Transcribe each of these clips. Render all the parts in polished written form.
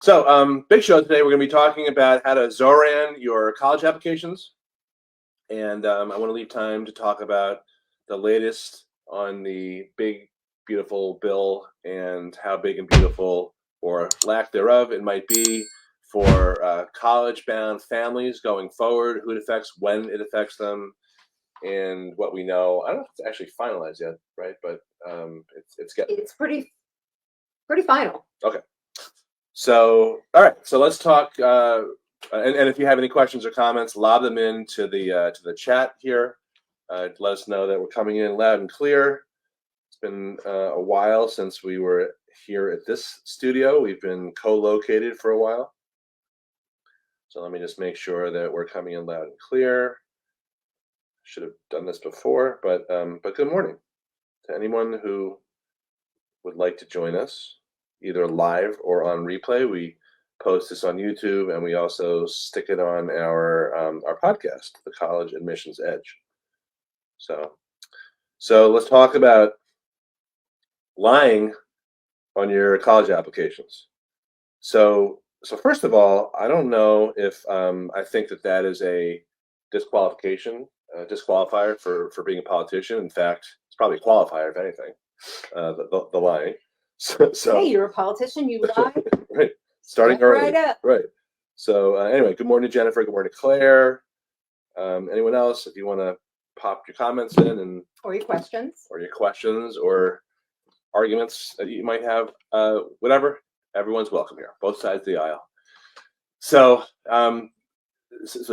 So, big show today. We're going to be talking about how to Zohran your college applications, and I want to leave time to talk about the latest on the big, beautiful bill and how big and beautiful, or lack thereof, it might be for college-bound families going forward. Who it affects, when it affects them, and what we know. I don't know if it's actually finalized yet, right? But it's getting. It's pretty final. Okay. So, all right. So let's talk. And if you have any questions or comments, lob them into the chat here. Let us know that we're coming in loud and clear. It's been a while since we were here at this studio. We've been co-located for a while. So let me just make sure that we're coming in loud and clear. Should have done this before, but good morning to anyone who would like to join us, either live or on replay. We post this on YouTube, and we also stick it on our podcast, The College Admissions Edge. So let's talk about lying on your college applications. So first of all, I don't know if I think that is a disqualifier for being a politician. In fact, it's probably a qualifier, if anything, the lying. So hey, you're a politician, you lie. Right. Starting Step early. right up. Right. So anyway, good morning, Jennifer. Good morning, Claire. Anyone else, if you want to pop your comments in Or your questions. or arguments that you might have, whatever, everyone's welcome here, both sides of the aisle. So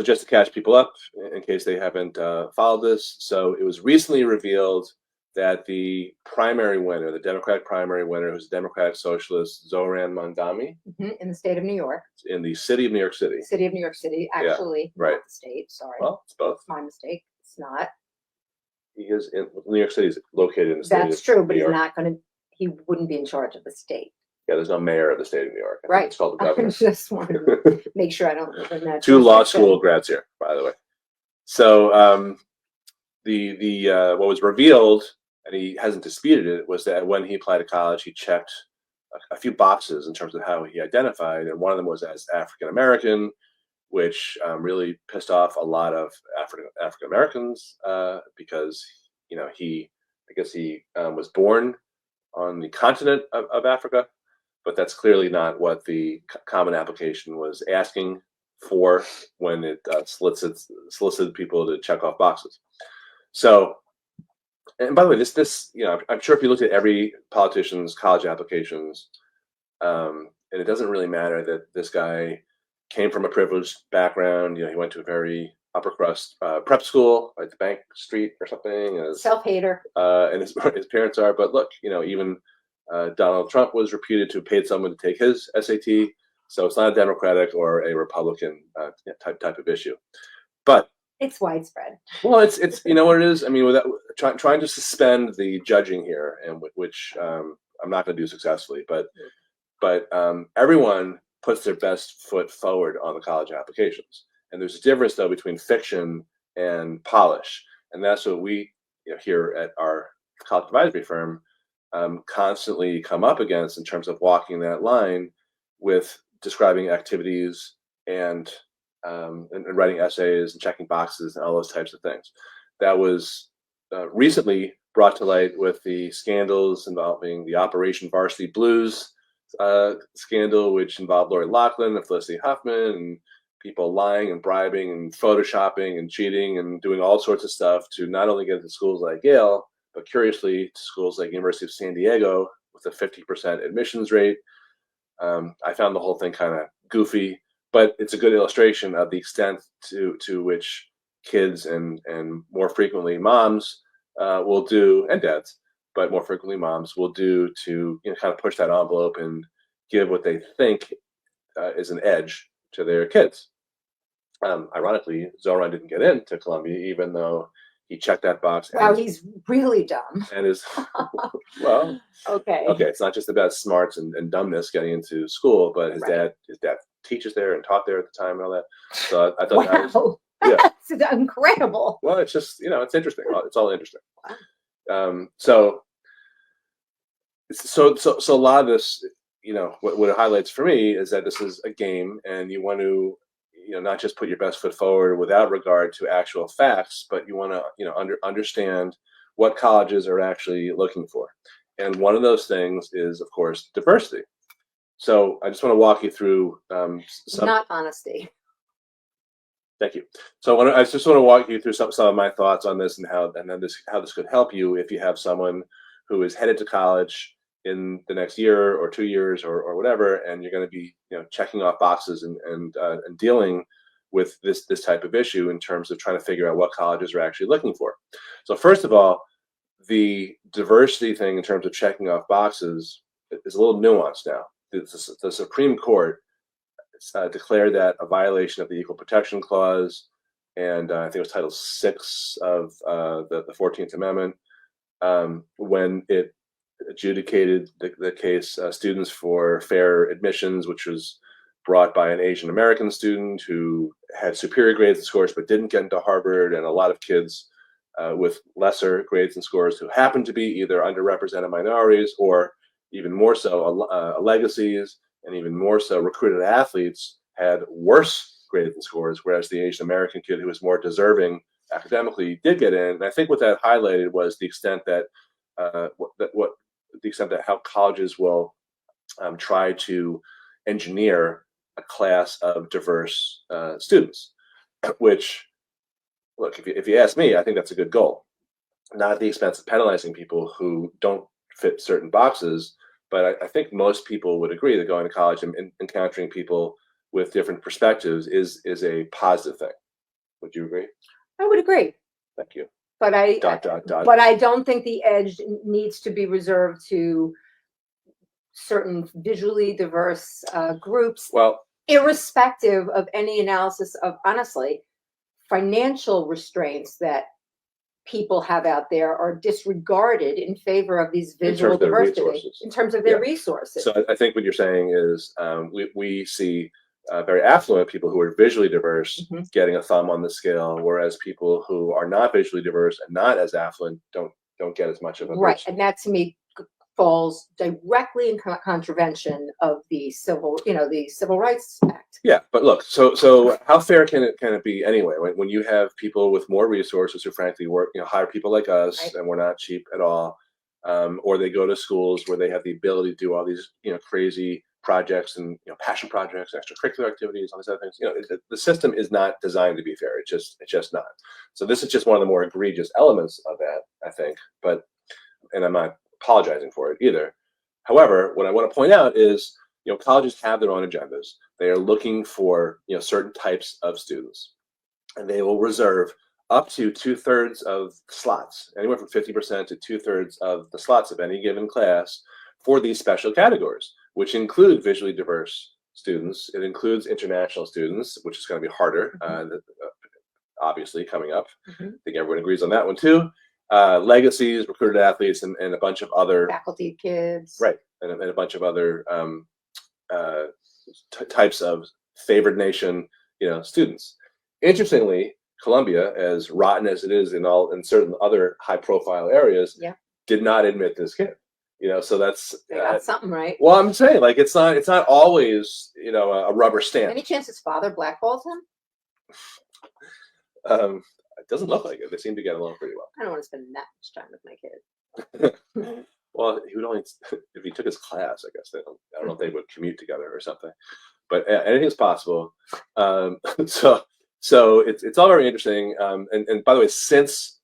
just to catch people up, in case they haven't followed this, so it was recently revealed that the primary winner, the Democratic primary winner, who's a Democratic Socialist, Zohran Mamdani, in the state of New York. In the city of New York City. City of New York City, actually, right. Not the state. Sorry. Well, it's both. My mistake. It's not. He is in New York City. Is located in the state. That's true, but he's not going to. He wouldn't be in charge of the state. Yeah, there's no mayor of the state of New York. Right. It's called the governor. I just want to make sure I don't live in that. Two law school grads here, by the way. So the what was revealed, and he hasn't disputed it, was that when he applied to college, he checked a few boxes in terms of how he identified, and one of them was as African American, which really pissed off a lot of African Americans because he was born on the continent of Africa, but that's clearly not what the common application was asking for when it solicited people to check off boxes. So, and by the way, this I'm sure if you looked at every politician's college applications, and it doesn't really matter that this guy came from a privileged background. He went to a very upper crust prep school, like the Bank Street or something. Self-hater. And his parents are. But look, even Donald Trump was reputed to have paid someone to take his SAT. So it's not a Democratic or a Republican type of issue. But it's widespread. Well, it's what it is. I mean, without trying to suspend the judging here, and which I'm not going to do successfully, but everyone puts their best foot forward on the college applications. And there's a difference, though, between fiction and polish. And that's what we here at our college advisory firm constantly come up against in terms of walking that line with describing activities and writing essays and checking boxes and all those types of things. That was recently brought to light with the scandals involving the Operation Varsity Blues scandal, which involved Lori Loughlin and Felicity Huffman, and people lying and bribing and photoshopping and cheating and doing all sorts of stuff to not only get into schools like Yale, but curiously to schools like University of San Diego with a 50% admissions rate. I found the whole thing kind of goofy, but it's a good illustration of the extent to which kids and more frequently moms will do, and dads, but more frequently moms will do to kind of push that envelope and give what they think is an edge to their kids. Ironically, Zohran didn't get into Columbia, even though he checked that box. Wow, he's really dumb. And is well. Okay. It's not just about smarts and dumbness getting into school, but his dad teaches there and taught there at the time and all that. So I thought that was, that's incredible. Well, it's just it's interesting. It's all interesting. Wow. So a lot of this, what it highlights for me is that this is a game, and you want to, not just put your best foot forward without regard to actual facts, but you want to, understand what colleges are actually looking for. And one of those things is, of course, diversity. So I just want to walk you through some. Not honesty. Thank you. So I just want to walk you through some of my thoughts on this, and how this could help you if you have someone who is headed to college in the next year or 2 years or whatever, and you're going to be checking off boxes and dealing with this type of issue in terms of trying to figure out what colleges are actually looking for. So first of all, the diversity thing in terms of checking off boxes is a little nuanced now. The Supreme Court declared that a violation of the Equal Protection Clause, and I think it was Title VI of the 14th Amendment, when it adjudicated the case Students for Fair Admissions, which was brought by an Asian American student who had superior grades and scores but didn't get into Harvard, and a lot of kids with lesser grades and scores who happened to be either underrepresented minorities or even more so legacies, and even more so recruited athletes had worse grades and scores, whereas the Asian American kid who was more deserving academically did get in. And I think what that highlighted was the extent that how colleges will try to engineer a class of diverse students, which, look, if you ask me, I think that's a good goal. Not at the expense of penalizing people who don't fit certain boxes, but I think most people would agree that going to college and encountering people with different perspectives is a positive thing. Would you agree? I would agree. Thank you. But I don't think the edge needs to be reserved to certain visually diverse groups. Well, irrespective of any analysis of, honestly, financial restraints that people have out there are disregarded in favor of these visual diversity in terms of their resources. So I think what you're saying is we see very affluent people who are visually diverse getting a thumb on the scale, whereas people who are not visually diverse and not as affluent don't get as much of a boost. And that to me falls directly in contravention of the Civil Rights Act. Yeah, but look, so how fair can it be anyway when you have people with more resources who frankly work, hire people like us, and we're not cheap at all, or they go to schools where they have the ability to do all these crazy projects and passion projects, extracurricular activities, all these other things. The system is not designed to be fair. It's just not. So this is just one of the more egregious elements of that, I think. And I'm not apologizing for it either. However, what I want to point out is, colleges have their own agendas. They are looking for, certain types of students, and they will reserve up to 2/3 of slots, anywhere from 50% to 2/3 of the slots of any given class for these special categories, which include visually diverse students. It includes international students, which is going to be harder, obviously, coming up. I think everyone agrees on that one too. Legacies, recruited athletes, and a bunch of other faculty kids, and a bunch of other types of favored nation, students. Interestingly, Columbia, as rotten as it is in certain other high-profile areas, did not admit this kid. So that's they got something right. Well, I'm saying, like, it's not always a rubber stamp. Any chance his father blackballs him? It doesn't look like it. They seem to get along pretty well. I don't want to spend that much time with my kid. Well, he would only if he took his class. I guess I don't know if they would commute together or something. But anything's possible. So it's all very interesting. And by the way, since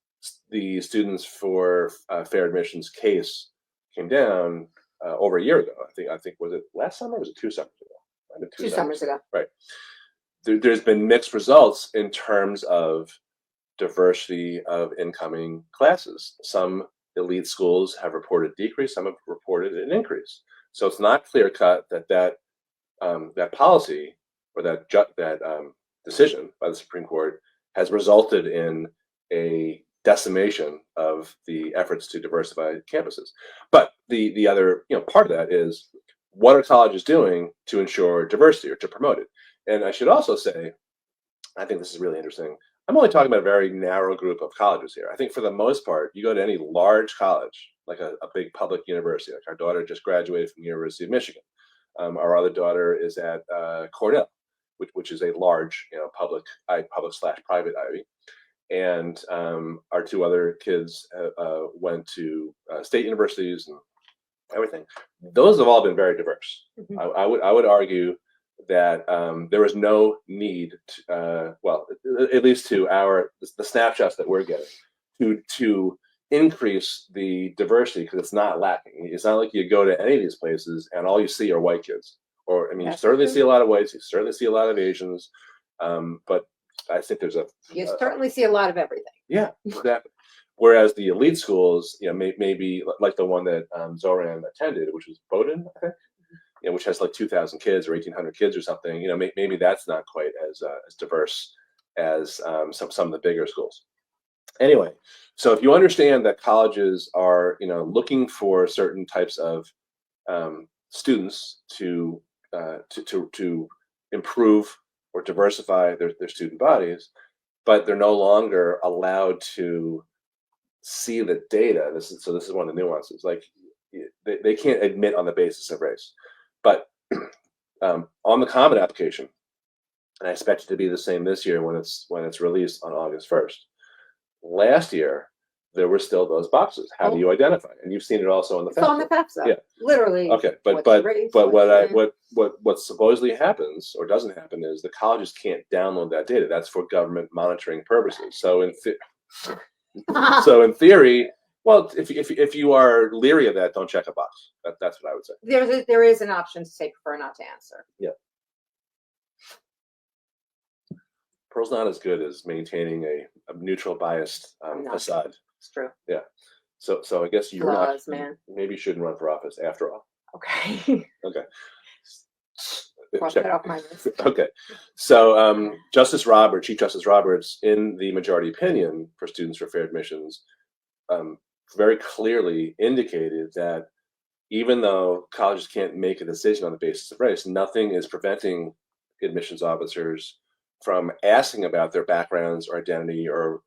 the Students for Fair Admissions case came down over a year ago, I think was it last summer or was it 2 summers ago? Two summers ago. Right. There's been mixed results in terms of diversity of incoming classes. Some elite schools have reported decrease, some have reported an increase. So it's not clear cut that policy or that decision by the Supreme Court has resulted in a decimation of the efforts to diversify campuses. But the other part of that is, what are colleges doing to ensure diversity or to promote it? And I should also say, I think this is really interesting. I'm only talking about a very narrow group of colleges here. I think for the most part, you go to any large college, like a big public university, like our daughter just graduated from the University of Michigan. Our other daughter is at Cornell, which is a large, public/private Ivy. And our two other kids went to state universities and everything. Those have all been very diverse. Mhm. I would argue that there was no need, at least to the snapshots that we're getting, to increase the diversity, because it's not lacking. It's not like you go to any of these places and all you see are white kids. Or I mean, you That's certainly true. see a lot of whites, you certainly see a lot of Asians, but I think there's You certainly see a lot of everything. yeah, exactly. Whereas the elite schools, maybe like the one that Zohran attended, which was Bowdoin, I think, which has like 2,000 kids or 1,800 kids or something. Maybe that's not quite as diverse as some of the bigger schools. Anyway, so if you understand that colleges are looking for certain types of students to improve or diversify their student bodies, but they're no longer allowed to see the data. This is one of the nuances. Like they can't admit on the basis of race, but on the Common Application, and I expect it to be the same this year when it's released on August 1st. Last year, there were still those boxes. How do you identify? And you've seen it also on the It's on the FAFSA. Yeah. Literally. Okay, but what's race, what supposedly happens or doesn't happen is the colleges can't download that data. That's for government monitoring purposes. So in theory, well, if you are leery of that, don't check a box. That's what I would say. There is an option to say prefer not to answer. Yeah. Pearl's not as good as maintaining a neutral, biased facade. It's true. Yeah. So I guess you're Flaws, not. man. Maybe you shouldn't run for office after all. Okay. Okay. Cross that off my list. Okay. So Chief Justice Roberts, in the majority opinion for Students for Fair Admissions, very clearly indicated that even though colleges can't make a decision on the basis of race, nothing is preventing admissions officers from asking about their backgrounds or identity or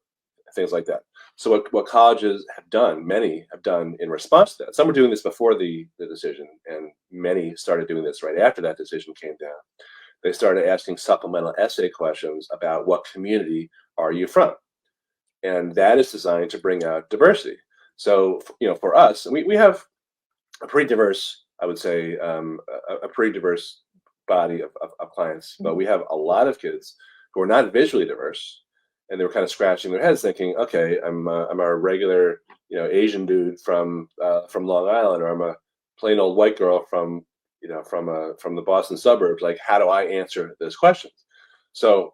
things like that. So what colleges have done, many have done in response to that. Some were doing this before the decision, and many started doing this right after that decision came down. They started asking supplemental essay questions about what community are you from? And that is designed to bring out diversity. So, for us, we have a pretty diverse, I would say, a pretty diverse body of clients, but we have a lot of kids who are not visually diverse, and they were kind of scratching their heads thinking, okay, I'm a regular, Asian dude from Long Island, or I'm a plain old white girl from the Boston suburbs. Like, how do I answer those questions? So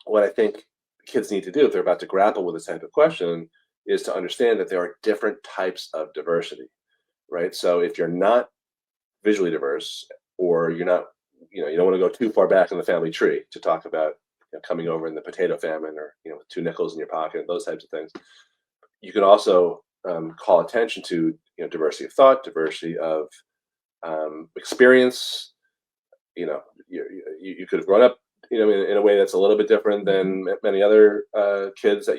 what I think kids need to do if they're about to grapple with this type of question is to understand that there are different types of diversity, right? So if you're not visually diverse, or you're not, you don't want to go too far back in the family tree to talk about coming over in the potato famine, or with 2 nickels in your pocket, those types of things. You can also call attention to diversity of thought, diversity of experience. You could have grown up in a way that's a little bit different than many other kids that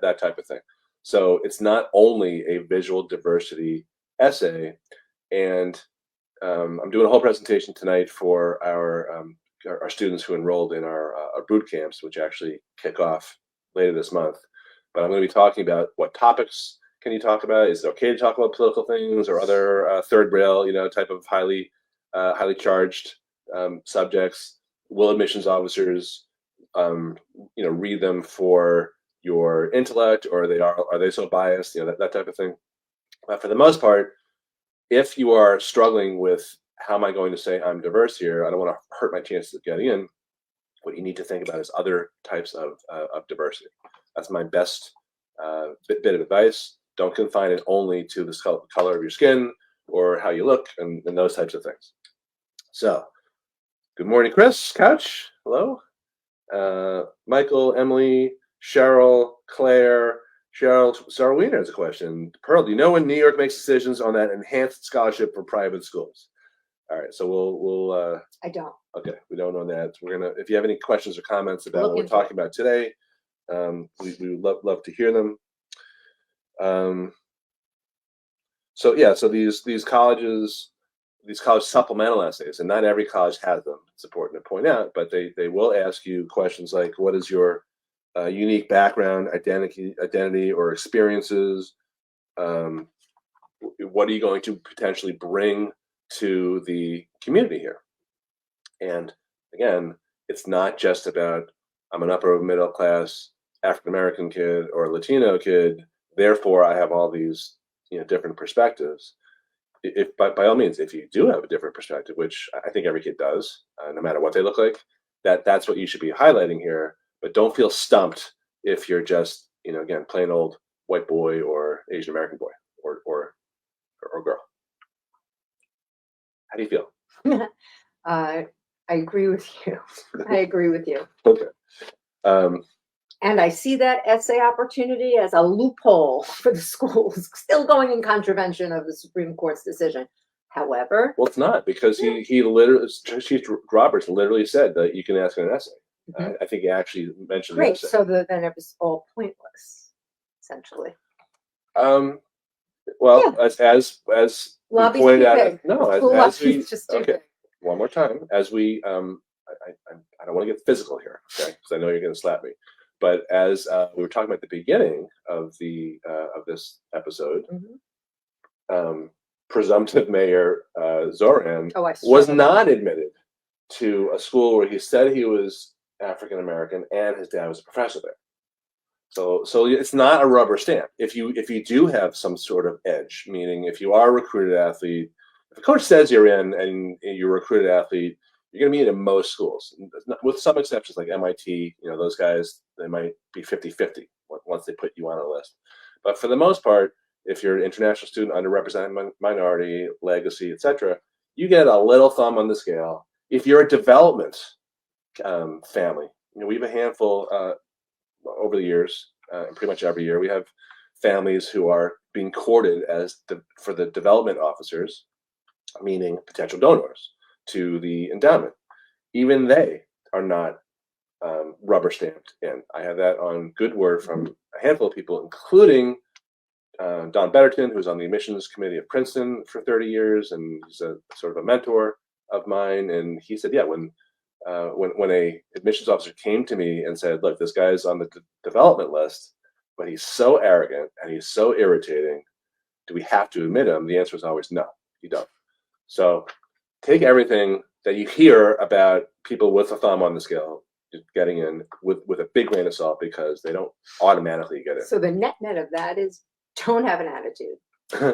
that type of thing. So it's not only a visual diversity essay, and I'm doing a whole presentation tonight for our students who enrolled in our boot camps, which actually kick off later this month. But I'm going to be talking about what topics can you talk about. Is it okay to talk about political things or other third rail, type of highly charged subjects? Will admissions officers, read them for your intellect, or are they so biased? That type of thing. But for the most part, if you are struggling with how am I going to say I'm diverse here, I don't want to hurt my chances of getting in, what you need to think about is other types of diversity. That's my best bit of advice. Don't confine it only to the color of your skin or how you look and those types of things. So, good morning, Chris Couch. Hello. Michael, Emily, Cheryl, Claire. Sarah Wiener has a question. Pearl, do you know when New York makes decisions on that enhanced scholarship for private schools? All right, so we'll. I don't. Okay, we don't know that. We're gonna. If you have any questions or comments about what we're talking about today, we would love to hear them. So these colleges these college supplemental essays, and not every college has them. It's important to point out, but they will ask you questions like, what is your unique background, identity or experiences? What are you going to potentially bring to the community here? And again, it's not just about, I'm an upper middle class African-American kid or a Latino kid, therefore I have all these, different perspectives. If by all means, if you do have a different perspective, which I think every kid does, no matter what they look like, that's what you should be highlighting here. But don't feel stumped if you're just, again, plain old white boy or Asian American boy or girl. How do you feel? I agree with you. I agree with you. Okay. And I see that essay opportunity as a loophole for the schools, still going in contravention of the Supreme Court's decision. However, well, it's not, because he literally, Chief Roberts literally said that you can ask an essay. I think he actually mentioned great. the essay. So then it was all pointless, essentially. Well, as we pointed out, no, as we okay. One more time, as we I don't want to get physical here, okay? Because I know you're going to slap me. But as we were talking about at the beginning of this episode, presumptive Mayor Zohran was not admitted to a school where he said he was African American and his dad was a professor there. So it's not a rubber stamp. If you do have some sort of edge, meaning if you are a recruited athlete, if a coach says you're in and you're a recruited athlete, you're going to be in most schools, with some exceptions like MIT. Those guys, they might be 50-50 once they put you on a list. But for the most part, if you're an international student, underrepresented minority, legacy, etc., you get a little thumb on the scale. If you're a development family, we have a handful over the years, pretty much every year, we have families who are being courted for the development officers, meaning potential donors to the endowment. Even they are not rubber stamped in. I have that on good word from a handful of people, including Don Betterton, who's on the admissions committee of Princeton for 30 years, and he's a sort of a mentor of mine. And he said, yeah, when a admissions officer came to me and said, look, this guy's on the development list, but he's so arrogant and he's so irritating, do we have to admit him? The answer is always no, you don't. So take everything that you hear about people with a thumb on the scale getting in with a big grain of salt, because they don't automatically get in. So the net of that is, don't have an attitude,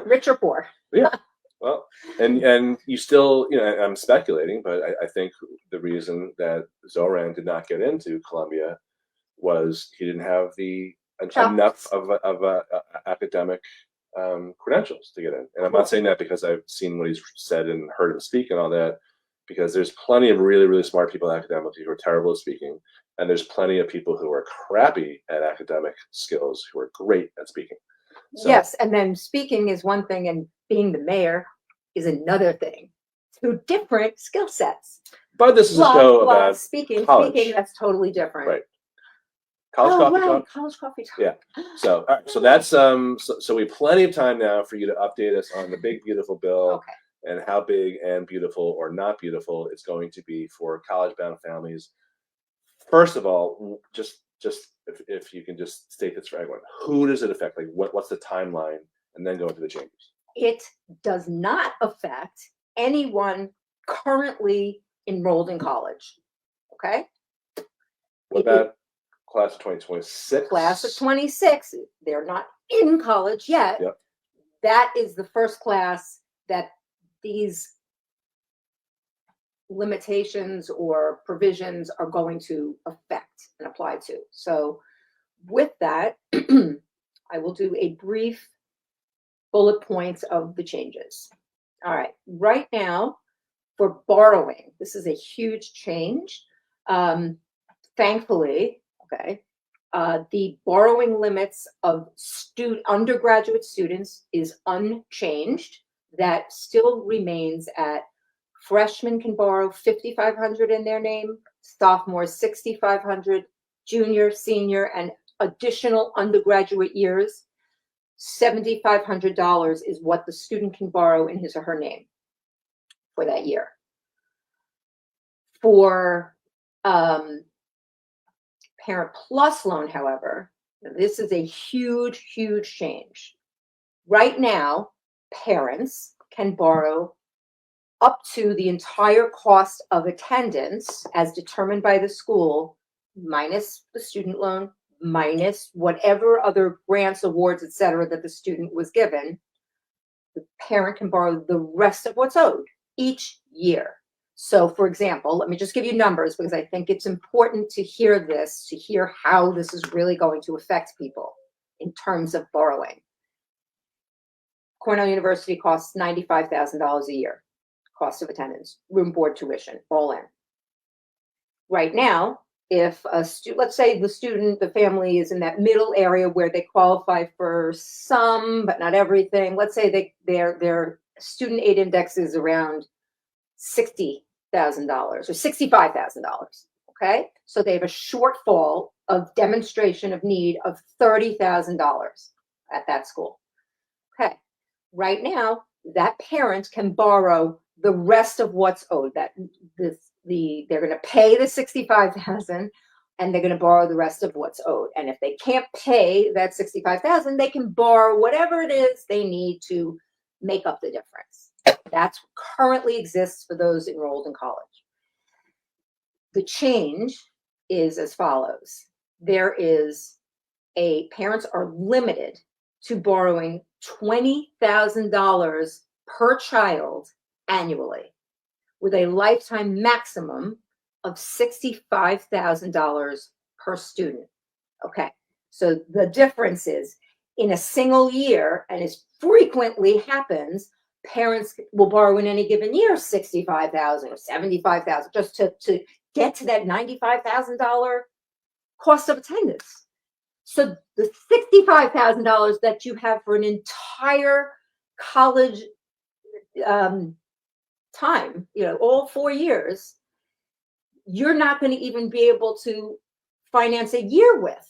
rich or poor. Yeah. Well, and you still, I'm speculating, but I think the reason that Zohran did not get into Columbia was he didn't have enough of academic credentials to get in. And I'm not saying that because I've seen what he's said and heard him speak and all that, because there's plenty of really, really smart people academically who are terrible at speaking, and there's plenty of people who are crappy at academic skills who are great at speaking. So, yes, and then speaking is one thing, and being the mayor is another thing. Two different skill sets. But this is a show about speaking. That's totally different. Right. College coffee talk. Yeah. So, all right, so that's so we have plenty of time now for you to update us on the big beautiful bill, and how big and beautiful or not beautiful it's going to be for college-bound families. First of all, just if you can just state this for everyone, who does it affect? Like, what's the timeline, and then go into the changes. It does not affect anyone currently enrolled in college. Okay. What about class of 2026? Class of 26. They're not in college yet. Yep. That is the first class that these limitations or provisions are going to affect and apply to. So with that, I will do a brief bullet points of the changes. All right, right now for borrowing, this is a huge change. Thankfully, the borrowing limits of undergraduate students is unchanged. That still remains at freshmen can borrow $5,500 in their name, sophomores $6,500, junior, senior, and additional undergraduate years, $7,500 is what the student can borrow in his or her name. for that year. For Parent Plus loan, however, this is a huge, huge change. Right now, parents can borrow up to the entire cost of attendance as determined by the school, minus the student loan, minus whatever other grants, awards, et cetera, that the student was given. The parent can borrow the rest of what's owed each year. So, for example, let me just give you numbers because I think it's important to hear this, to hear how this is really going to affect people in terms of borrowing. Cornell University costs $95,000 a year, cost of attendance, room, board, tuition, all in. Right now, if a student, let's say the family is in that middle area where they qualify for some, but not everything. Let's say their student aid index is around $60,000 or $65,000. Okay, so they have a shortfall of demonstration of need of $30,000 at that school. Okay, right now that parent can borrow the rest of what's owed. They're going to pay the $65,000 and they're going to borrow the rest of what's owed. And if they can't pay that $65,000, they can borrow whatever it is they need to make up the difference. That's what currently exists for those enrolled in college. The change is as follows. Parents are limited to borrowing $20,000 per child annually, with a lifetime maximum of $65,000 per student. Okay, so the difference is in a single year, and as frequently happens, parents will borrow in any given year $65,000 or $75,000 just to get to that $95,000 cost of attendance. So the $65,000 that you have for an entire college time, all 4 years, you're not going to even be able to finance a year with.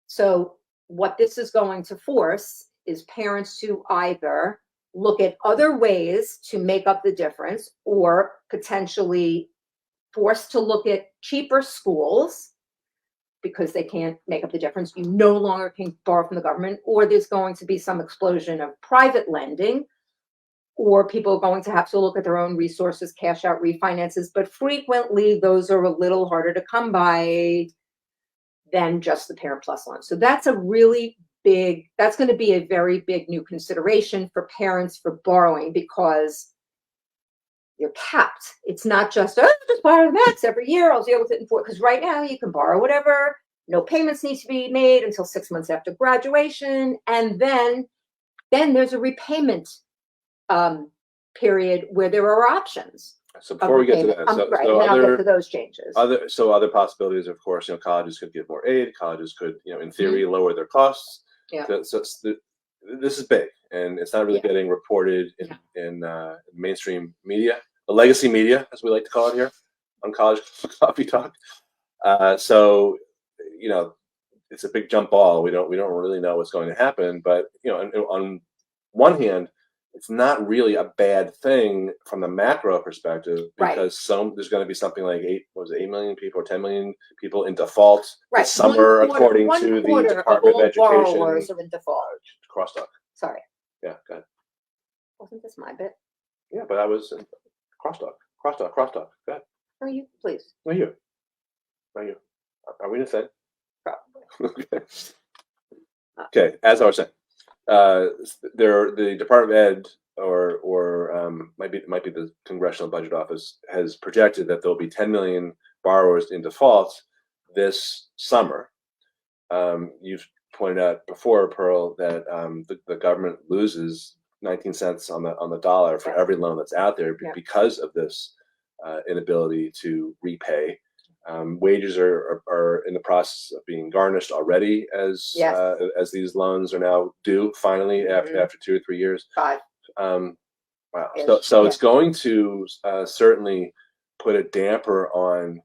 So what this is going to force is parents to either look at other ways to make up the difference, or potentially forced to look at cheaper schools because they can't make up the difference. You no longer can borrow from the government, or there's going to be some explosion of private lending, or people are going to have to look at their own resources, cash out refinances, but frequently those are a little harder to come by than just the Parent Plus loan. So that's that's going to be a very big new consideration for parents for borrowing, because you're capped. It's not just, just borrow the max every year, I'll deal with it in 4, because right now you can borrow whatever, no payments need to be made until 6 months after graduation, and then there's a repayment period where there are options. So before we get to that, I'll get to those changes. Other possibilities, of course, colleges could give more aid. Colleges could, in theory, lower their costs. Yeah. So this is big, and it's not really getting reported in mainstream media, the legacy media, as we like to call it here on College Coffee Talk. So it's a big jump ball. We don't really know what's going to happen, but on one hand, it's not really a bad thing from the macro perspective, because there's going to be something like 8 million people or 10 million people in default this summer, according to the Department of Education. Borrowers are in default. Crosstalk. Sorry. Yeah, go ahead. Wasn't this my bit? Yeah, but I was crosstalk. Go ahead. No, you, please. No, you. Are we in a thing? Probably. Okay, as I was saying. The Department of Ed or might be the Congressional Budget Office has projected that there'll be 10 million borrowers in default this summer. You've pointed out before, Pearl, that the government loses 19 cents on the dollar for every loan that's out there because of this inability to repay. Wages are in the process of being garnished already as these loans are now due finally after 2 or 3 years. 5. Wow. So it's going to certainly put a damper on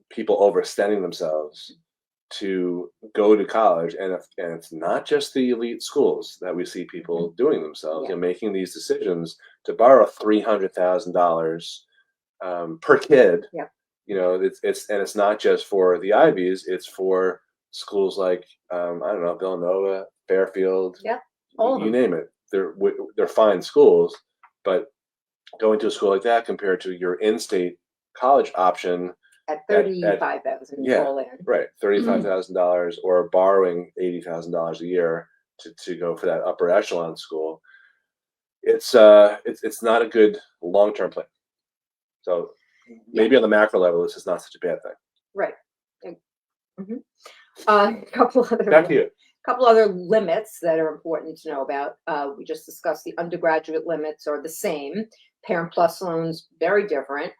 people overextending themselves to go to college, and it's not just the elite schools that we see people doing themselves and making these decisions to borrow $300,000 per kid. Yeah. You know, it's not just for the Ivies; it's for schools like I don't know, Villanova, Fairfield. Yeah, all of you them. name it. They're fine schools, but going to a school like that compared to your in-state college option at 35,000 all in. right, $35,000 or borrowing $80,000 a year to go for that upper echelon school. It's not a good long-term plan. So maybe on the macro level, this is not such a bad thing. Right. A couple Back to you. couple other limits that are important to know about. We just discussed the undergraduate limits are the same. Parent Plus loans, very different.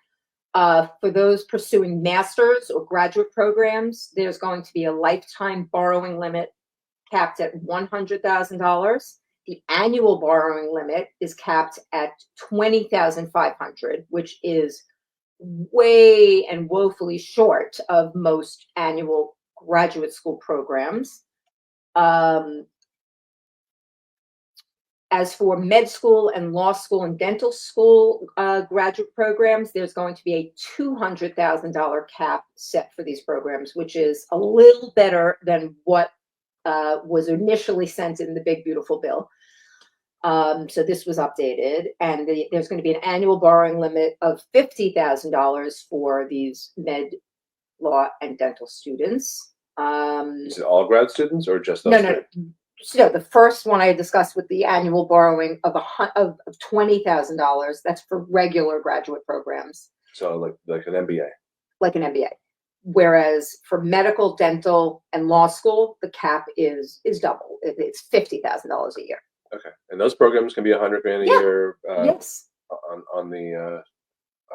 For those pursuing master's or graduate programs, there's going to be a lifetime borrowing limit capped at $100,000. The annual borrowing limit is capped at $20,500, which is way and woefully short of most annual graduate school programs. As for med school and law school and dental school graduate programs, there's going to be a $200,000 cap set for these programs, which is a little better than what was initially sent in the big, beautiful bill. So this was updated, and there's going to be an annual borrowing limit of $50,000 for these med, law, and dental students. Is it all grad students or just those? No. So the first one I discussed with the annual borrowing of $20,000. That's for regular graduate programs. So like an MBA. Like an MBA. Whereas for medical, dental, and law school, the cap is double. It's $50,000 a year. Okay, and those programs can be $100,000 a year. Yes. On the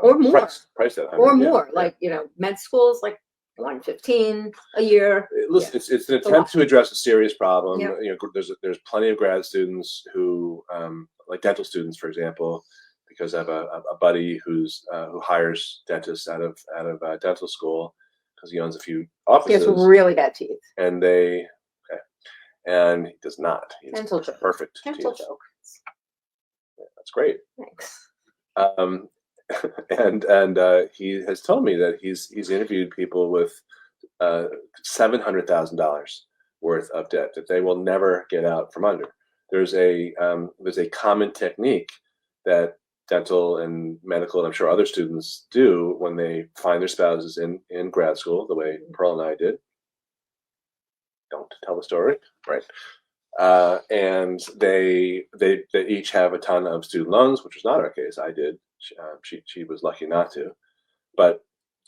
or more. Price at 100, or more. Like med school is like $115,000 a year. Listen, it's an attempt to address a serious problem. Yeah. You know, there's plenty of grad students who, like dental students, for example, because I have a buddy who hires dentists out of dental school because he owns a few offices. He has really bad teeth. And and he does not. He has Dental joke. Perfect Dental teeth. joke. Yeah, that's great. Thanks. And he has told me that he's interviewed people with $700,000 worth of debt that they will never get out from under. There's a common technique that dental and medical and I'm sure other students do when they find their spouses in grad school, the way Pearl and I did. Don't tell the story, right? And they each have a ton of student loans, which was not our case. I did. She was lucky not to. But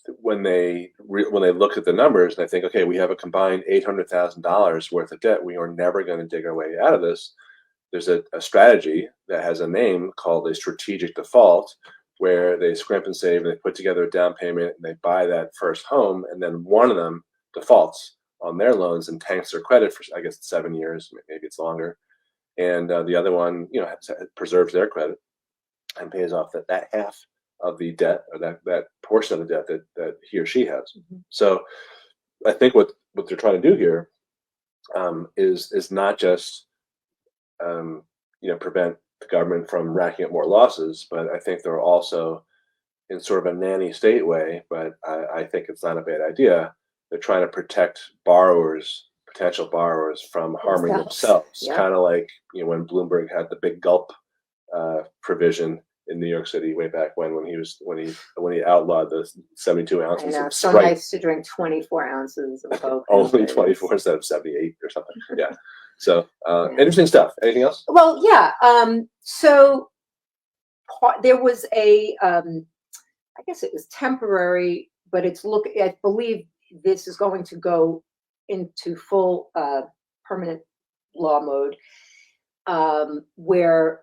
when they look at the numbers and they think, okay, we have a combined $800,000 worth of debt, we are never going to dig our way out of this. There's a strategy that has a name called a strategic default, where they scrimp and save and they put together a down payment and they buy that first home, and then one of them defaults on their loans and tanks their credit for, I guess, 7 years, maybe it's longer, and the other one, preserves their credit and pays off that half of the debt, or that portion of the debt that he or she has. Mm-hmm. So I think what they're trying to do here is not just prevent the government from racking up more losses, but I think they're also, in sort of a nanny state way, but I think it's not a bad idea, they're trying to protect potential borrowers from harming themselves. Yeah. Kind of like when Bloomberg had the big gulp provision in New York City way back when he outlawed the 72 ounces. I know, of so Sprite. nice to drink 24 ounces of Coke. Only 24 instead of 78 or something. Yeah. So interesting stuff. Anything else? Well, yeah. So there was I guess it was temporary, but I believe this is going to go into full permanent law mode, where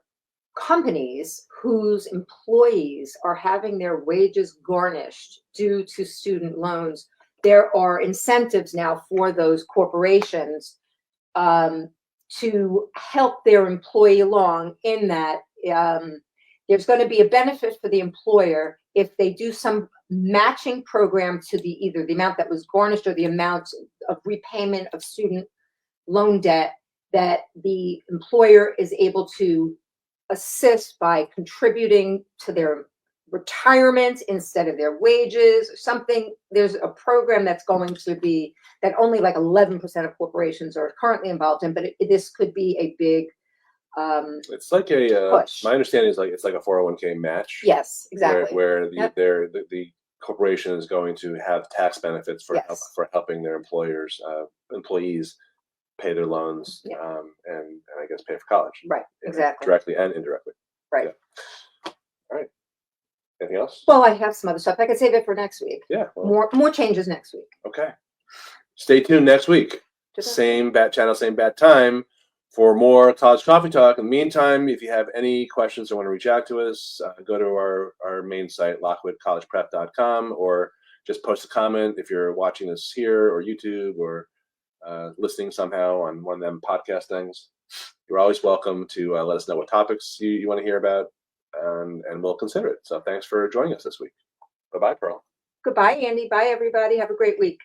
companies whose employees are having their wages garnished due to student loans, there are incentives now for those corporations to help their employee along, in that there's going to be a benefit for the employer if they do some matching program to either the amount that was garnished or the amount of repayment of student loan debt, that the employer is able to assist by contributing to their retirement instead of their wages, something. There's a program that's going to be, that only like 11% of corporations are currently involved in, but this could be a big it's like a push. my understanding is like it's like a 401k match. Yes, exactly. Where the corporation is going to have tax benefits for for helping their employees pay their loans, and I guess pay for college. Right, exactly. Directly and indirectly. Right. Yeah. All right. Anything else? Well, I have some other stuff. I could save it for next week. Yeah. Well, more changes next week. Okay. Stay tuned next week. Same bat channel, same bat time for more College Coffee Talk. In the meantime, if you have any questions or want to reach out to us, go to our main site, lockwoodcollegeprep.com, or just post a comment if you're watching this here or YouTube or listening somehow on one of them podcast things. You're always welcome to let us know what topics you want to hear about, and we'll consider it. So thanks for joining us this week. Bye-bye, Pearl. Goodbye, Andy. Bye, everybody. Have a great week.